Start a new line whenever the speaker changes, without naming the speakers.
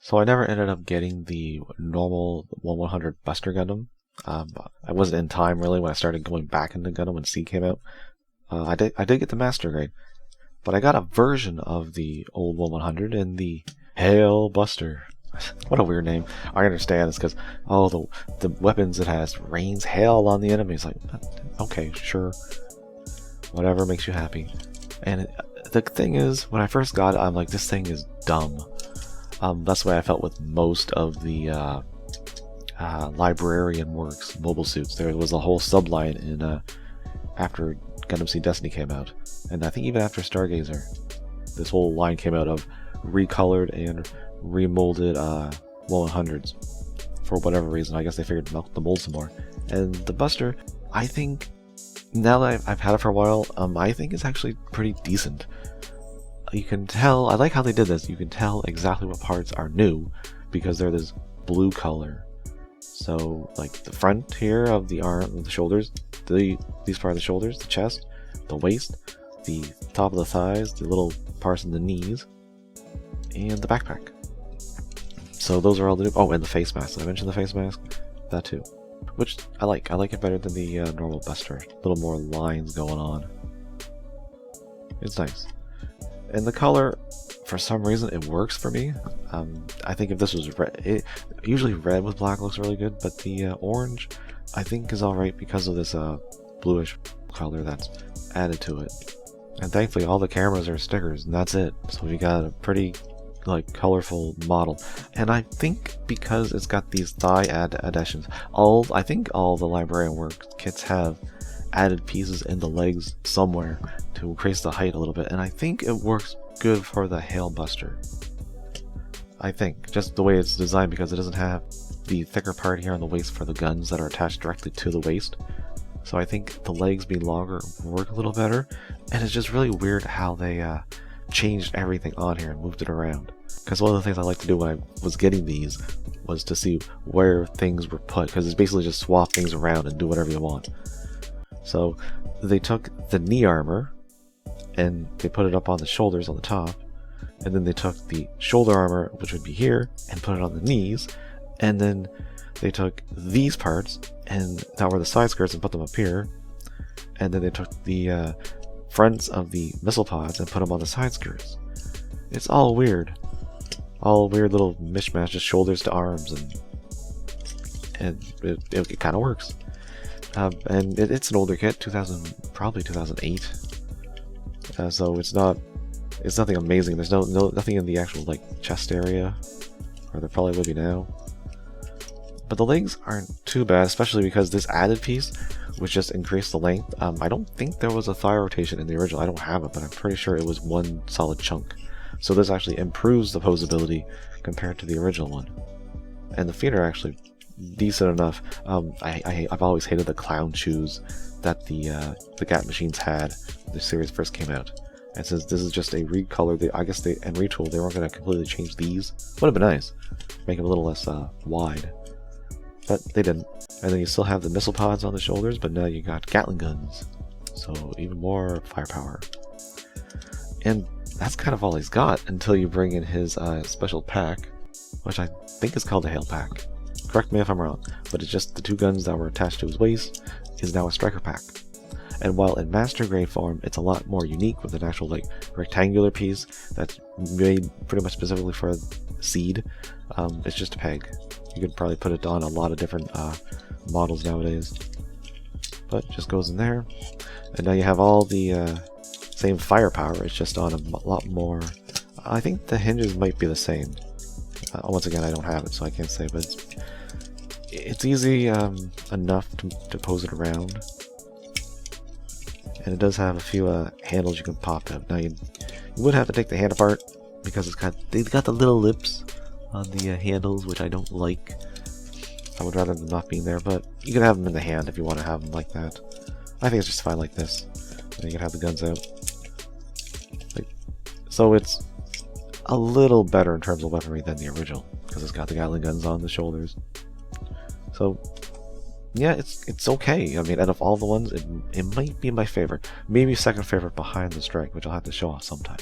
So I never ended up getting the normal 1/100 Buster Gundam. I wasn't in time really when I started going back into Gundam when C came out. I did get the Master Grade, but I got a version of the old 1/100 in the Hail Buster. What a weird name. I understand it's because the weapons it has rains hail on the enemies. Like, okay, sure, whatever makes you happy. And the thing is, when I first got it, I'm like, this thing is dumb. That's the way I felt with most of the Librarian Works mobile suits. There was a whole subline in after Gundam Seed Destiny came out, and I think even after Stargazer, this whole line came out of recolored and remolded 1/100s for whatever reason. I guess they figured to milk the mold some more. And the Buster, I think, now that I've had it for a while, I think it's actually pretty decent. You can tell, I like how they did this, you can tell exactly what parts are new because they're this blue color. So, like the front here of the arm, the shoulders, these part of the shoulders, the chest, the waist, the top of the thighs, the little parts of the knees, and the backpack. So those are all the new. Oh, and the face mask. Did I mention the face mask? That too. Which I like. I like it better than the normal Buster. A little more lines going on. It's nice. And the color, for some reason, it works for me. I think if this was red, usually red with black looks really good, but the orange, I think, is alright because of this bluish color that's added to it. And thankfully, all the cameras are stickers, and that's it. So we got a pretty, like, colorful model. And I think because it's got these thigh additions, I think all the Librarian Works kits have added pieces in the legs somewhere to increase the height a little bit, and I think it works good for the Hail Buster. I think, just the way it's designed, because it doesn't have the thicker part here on the waist for the guns that are attached directly to the waist. So I think the legs being longer work a little better, and it's just really weird how they changed everything on here and moved it around. Because one of the things I like to do when I was getting these was to see where things were put, because it's basically just swap things around and do whatever you want. So they took the knee armor and they put it up on the shoulders on the top, and then they took the shoulder armor, which would be here, and put it on the knees, and then they took these parts and that were the side skirts and put them up here, and then they took the fronts of the missile pods and put them on the side skirts. It's all weird little mishmash, just shoulders to arms, and it kind of works. And it's an older kit, probably 2008. So it's nothing amazing. There's nothing in the actual like chest area, or there probably would be now. But the legs aren't too bad, especially because this added piece, which just increased the length. I don't think there was a thigh rotation in the original. I don't have it, but I'm pretty sure it was one solid chunk. So this actually improves the posability compared to the original one. And the feet are actually decent enough. I've always hated the clown shoes that the Gat machines had when the series first came out. And since this is just a recolor, and retool, they weren't going to completely change these. Would have been nice, make them a little less wide, but they didn't. And then you still have the missile pods on the shoulders, but now you got Gatling guns, so even more firepower. And that's kind of all he's got until you bring in his special pack, which I think is called the Hail Pack. Correct me if I'm wrong, but it's just the two guns that were attached to his waist is now a striker pack. And while in Master Grade form, it's a lot more unique with an actual like rectangular piece that's made pretty much specifically for Seed. It's just a peg. You could probably put it on a lot of different models nowadays, but it just goes in there. And now you have all the same firepower. It's just on a lot more. I think the hinges might be the same. Once again, I don't have it, so I can't say, but it's easy enough to pose it around. And it does have a few handles you can pop out. Now you would have to take the hand apart because they've got the little lips on the handles, which I don't like. I would rather them not being there, but you can have them in the hand if you want to have them like that. I think it's just fine like this. And you can have the guns out. So it's a little better in terms of weaponry than the original because it's got the Gatling guns on the shoulders. So yeah, it's okay. I mean, out of all the ones, it might be my favorite. Maybe second favorite behind the Strike, which I'll have to show off sometime.